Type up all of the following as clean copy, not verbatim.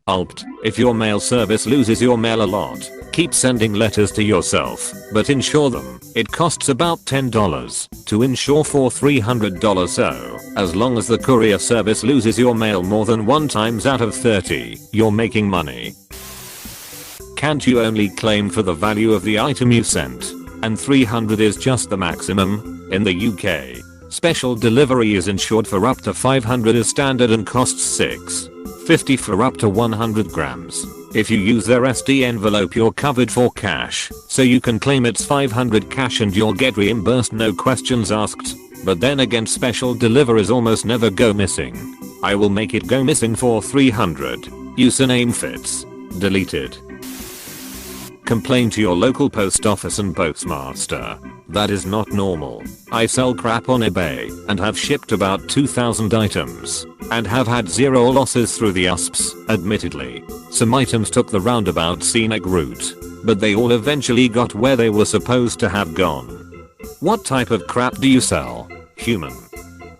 Alpt, if your mail service loses your mail a lot, keep sending letters to yourself, but insure them. It costs about $10 to insure for $300, so as long as the courier service loses your mail more than 1 times out of 30, you're making money. Can't you only claim for the value of the item you sent? And $300 is just the maximum? In the UK, special delivery is insured for up to $500 as standard and costs $6.50 for up to 100 grams. If you use their SD envelope, you're covered for cash, so you can claim it's $500 cash and you'll get reimbursed, no questions asked. But then again, special deliveries almost never go missing. I will make it go missing for $300. Username fits. Deleted. Complain to your local post office and postmaster. That is not normal. I sell crap on eBay and have shipped about 2,000 items and have had 0 losses through the USPs. Admittedly, some items took the roundabout scenic route, but they all eventually got where they were supposed to have gone. What type of crap do you sell? Human.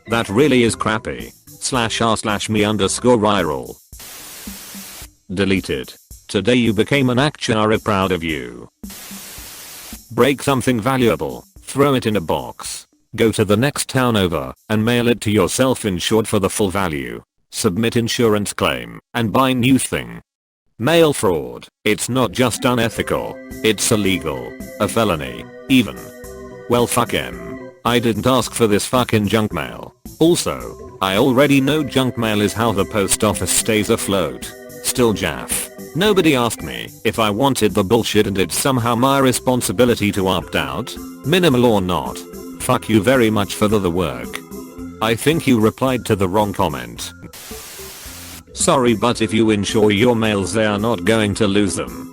That really is crappy. /r/me_viral. Deleted. Today you became an actuary, proud of you. Break something valuable, throw it in a box. Go to the next town over and mail it to yourself insured for the full value. Submit insurance claim and buy new thing. Mail fraud. It's not just unethical, it's illegal. A felony, even. Well, fuck 'em. I didn't ask for this fucking junk mail. Also, I already know junk mail is how the post office stays afloat. Still Jaff. Nobody asked me if I wanted the bullshit and it's somehow my responsibility to opt out, minimal or not. Fuck you very much for the work. I think you replied to the wrong comment. Sorry, but if you insure your mails they are not going to lose them.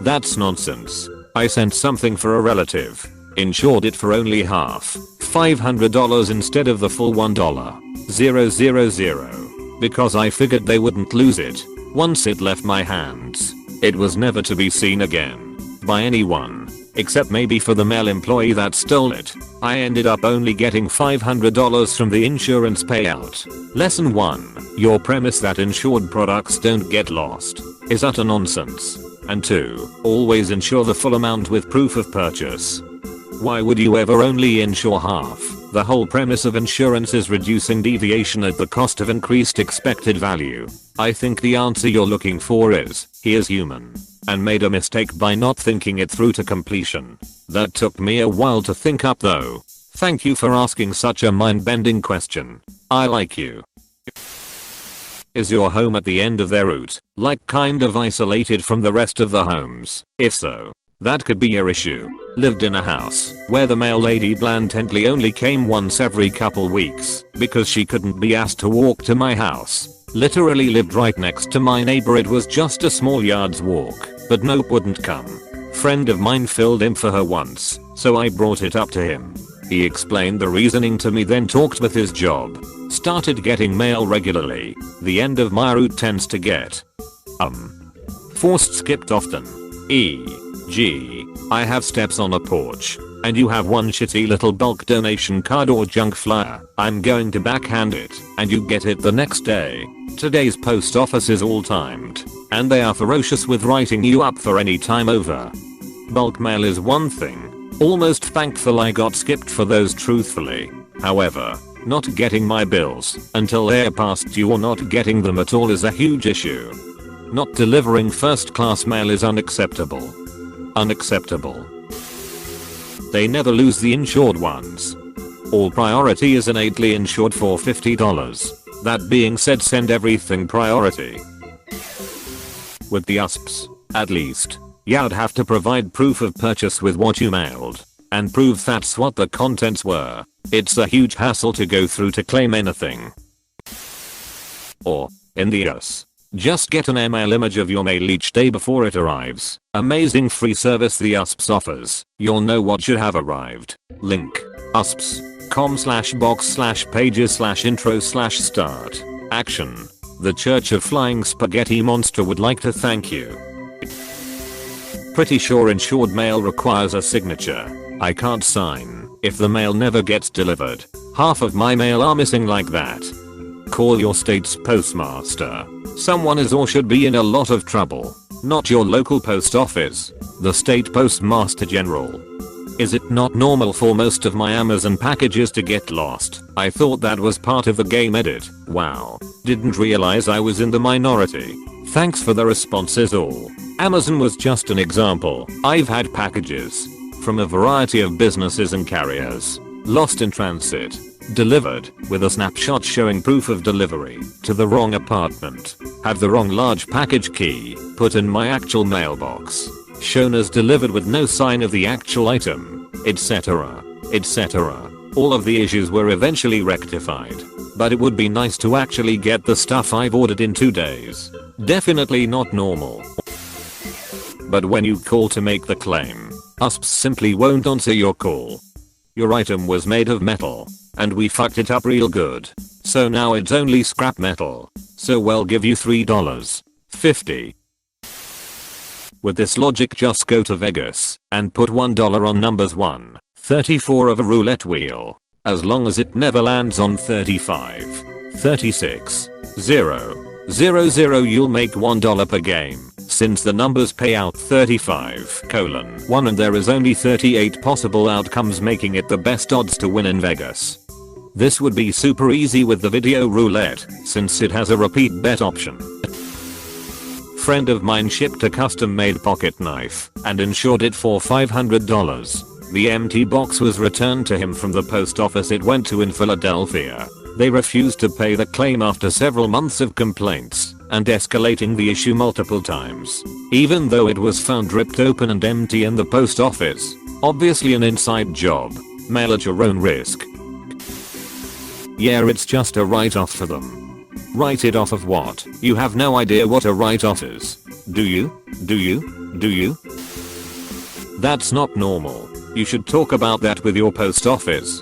That's nonsense. I sent something for a relative. Insured it for only half, $500 instead of the full $1,000, because I figured they wouldn't lose it. Once it left my hands, it was never to be seen again by anyone, except maybe for the mail employee that stole it. I ended up only getting $500 from the insurance payout. Lesson 1. Your premise that insured products don't get lost is utter nonsense. And 2. Always insure the full amount with proof of purchase. Why would you ever only insure half? The whole premise of insurance is reducing deviation at the cost of increased expected value. I think the answer you're looking for is, he is human and made a mistake by not thinking it through to completion. That took me a while to think up though. Thank you for asking such a mind-bending question. I like you. Is your home at the end of their route, like kind of isolated from the rest of the homes? If so, that could be your issue. Lived in a house where the mail lady blatantly only came once every couple weeks because she couldn't be asked to walk to my house. Literally lived right next to my neighbor. It was just a small yard's walk, but nope, wouldn't come. Friend of mine filled in for her once, so I brought it up to him. He explained the reasoning to me, then talked with his job. Started getting mail regularly. The end of my route tends to get forced skipped often. E.g. I have steps on a porch, and you have one shitty little bulk donation card or junk flyer. I'm going to backhand it, and you get it the next day. Today's post office is all timed, and they are ferocious with writing you up for any time over. Bulk mail is one thing. Almost thankful I got skipped for those, truthfully. However, not getting my bills until they're past due or not getting them at all is a huge issue. Not delivering first class mail is unacceptable. Unacceptable. They never lose the insured ones. All priority is innately insured for $50. That being said, send everything priority. With the USPs, at least, you'd have to provide proof of purchase with what you mailed, and prove that's what the contents were. It's a huge hassle to go through to claim anything. Or, in the US, just get an email image of your mail each day before it arrives. Amazing free service the USPS offers. You'll know what should have arrived. Link. usps.com/box/pages/intro/start. Action. The Church of Flying Spaghetti Monster would like to thank you. Pretty sure insured mail requires a signature. I can't sign. If the mail never gets delivered, half of my mail are missing like that. Call your state's postmaster. Someone is or should be in a lot of trouble. Not your local post office, the state postmaster general. Is it not normal for most of my Amazon packages to get lost? I thought that was part of the game edit. Wow. Didn't realize I was in the minority. Thanks for the responses all. Amazon was just an example. I've had packages from a variety of businesses and carriers lost in transit, delivered with a snapshot showing proof of delivery to the wrong apartment, have the wrong large package key put in my actual mailbox, shown as delivered with no sign of the actual item, etc. etc. All of the issues were eventually rectified, but it would be nice to actually get the stuff I've ordered in 2 days. Definitely not normal. But when you call to make the claim, USPS simply won't answer your call. Your item was made of metal, and we fucked it up real good. So now it's only scrap metal. So we'll give you $3.50. With this logic, just go to Vegas and put $1 on numbers 134 of a roulette wheel. As long as it never lands on 35, 36, 0, 0, 0, you'll make $1 per game. Since the numbers pay out 35:1 and there is only 38 possible outcomes, making it the best odds to win in Vegas. This would be super easy with the video roulette since it has a repeat bet option. Friend of mine shipped a custom made pocket knife and insured it for $500. The empty box was returned to him from the post office it went to in Philadelphia. They refused to pay the claim after several months of complaints and escalating the issue multiple times. Even though it was found ripped open and empty in the post office. Obviously an inside job. Mail at your own risk. Yeah, it's just a write-off for them. Write it off of what? You have no idea what a write-off is. Do you? Do you? Do you? That's not normal. You should talk about that with your post office.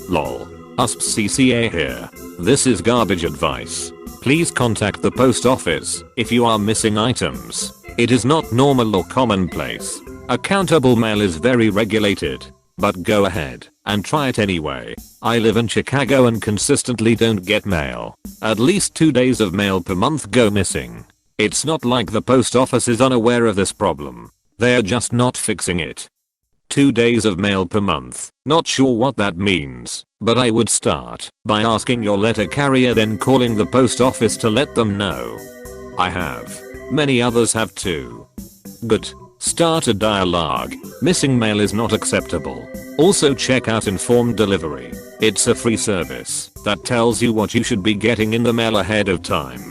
Lol. USPS CCA here. This is garbage advice. Please contact the post office if you are missing items. It is not normal or commonplace. Accountable mail is very regulated. But go ahead and try it anyway. I live in Chicago and consistently don't get mail. At least 2 days of mail per month go missing. It's not like the post office is unaware of this problem. They are just not fixing it. 2 days of mail per month. Not sure what that means, but I would start by asking your letter carrier, then calling the post office to let them know. I have. Many others have too. Good. Start a dialogue. Missing mail is not acceptable. Also check out Informed Delivery. It's a free service that tells you what you should be getting in the mail ahead of time.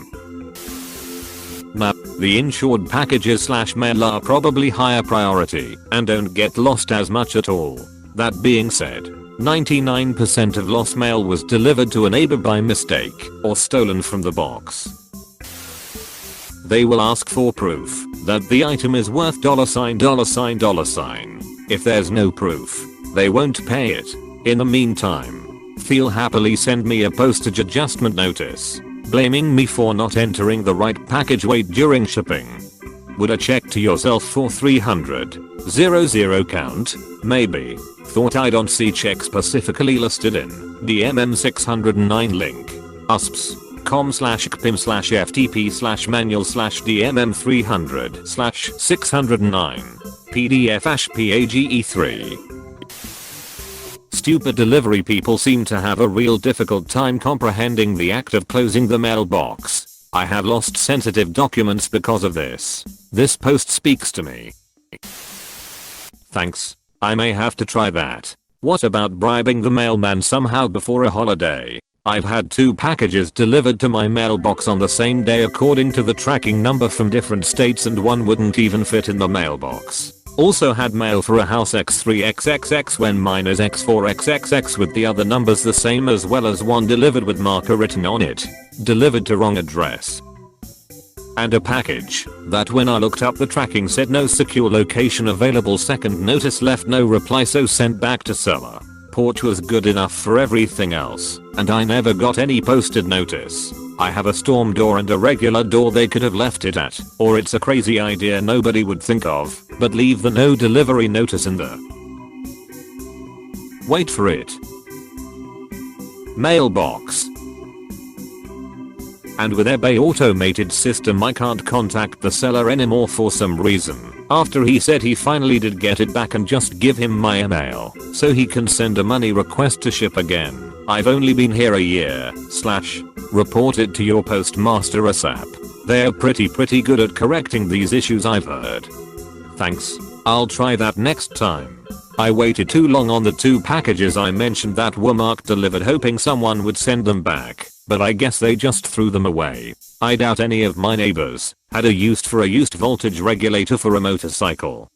Now, the insured packages / mail are probably higher priority and don't get lost as much at all. That being said, 99% of lost mail was delivered to a neighbor by mistake or stolen from the box. They will ask for proof that the item is worth $. If there's no proof, they won't pay it. In the meantime, they'll happily send me a postage adjustment notice, blaming me for not entering the right package weight during shipping. Would a check to yourself for 300,000 count? Maybe. Thought I don't see check specifically listed in DMM 609 link. usps.com/kpim/ftp/manual/DMM 300/609 PDF-PAGE3. Stupid delivery people seem to have a real difficult time comprehending the act of closing the mailbox. I have lost sensitive documents because of this. This post speaks to me. Thanks. I may have to try that. What about bribing the mailman somehow before a holiday? I've had 2 packages delivered to my mailbox on the same day according to the tracking number from different states, and one wouldn't even fit in the mailbox. Also had mail for a house X3XXX when mine is X4XXX with the other numbers the same, as well as one delivered with marker written on it. Delivered to wrong address. And a package that when I looked up the tracking said no secure location available, second notice left, no reply, so sent back to seller. Porch was good enough for everything else, and I never got any posted notice. I have a storm door and a regular door they could have left it at, or it's a crazy idea nobody would think of, but leave the no delivery notice in the Wait for it. Mailbox. And with eBay automated system I can't contact the seller anymore for some reason. After he said he finally did get it back and just give him my email so he can send a money request to ship again. I've only been here a year. / report it to your postmaster ASAP. They're pretty good at correcting these issues I've heard. Thanks. I'll try that next time. I waited too long on the 2 packages I mentioned that were marked delivered hoping someone would send them back, but I guess they just threw them away. I doubt any of my neighbors had a use for a used voltage regulator for a motorcycle.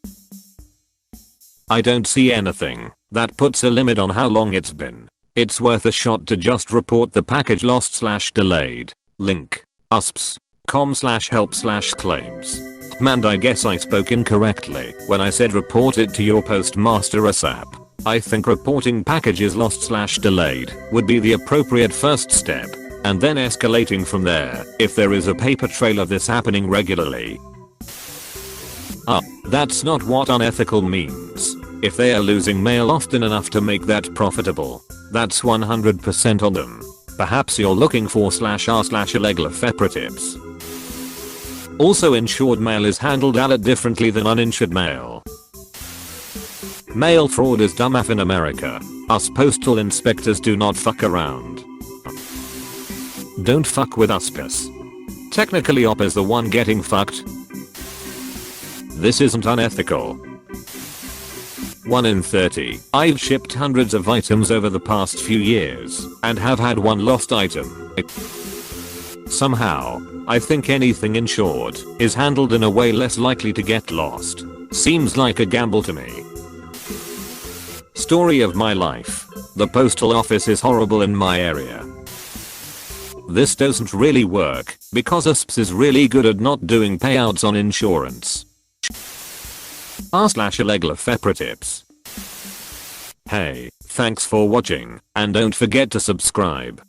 I don't see anything that puts a limit on how long it's been. It's worth a shot to just report the package lost / delayed. Link. usps.com/help/claims. And I guess I spoke incorrectly when I said report it to your postmaster ASAP. I think reporting packages lost / delayed would be the appropriate first step, and then escalating from there if there is a paper trail of this happening regularly. That's not what unethical means. If they are losing mail often enough to make that profitable, that's 100% on them. Perhaps you're looking for /r/illegal operatives. Also, insured mail is handled a lot differently than uninsured mail. Mail fraud is dumb AF in America. Us postal inspectors do not fuck around. Don't fuck with USPS. Technically OP is the one getting fucked. This isn't unethical. 1 in 30. I've shipped hundreds of items over the past few years and have had one lost item. Somehow, I think anything insured is handled in a way less likely to get lost. Seems like a gamble to me. Story of my life. The postal office is horrible in my area. This doesn't really work because USPS is really good at not doing payouts on insurance. r/illegal operatives. Hey, thanks for watching and don't forget to subscribe.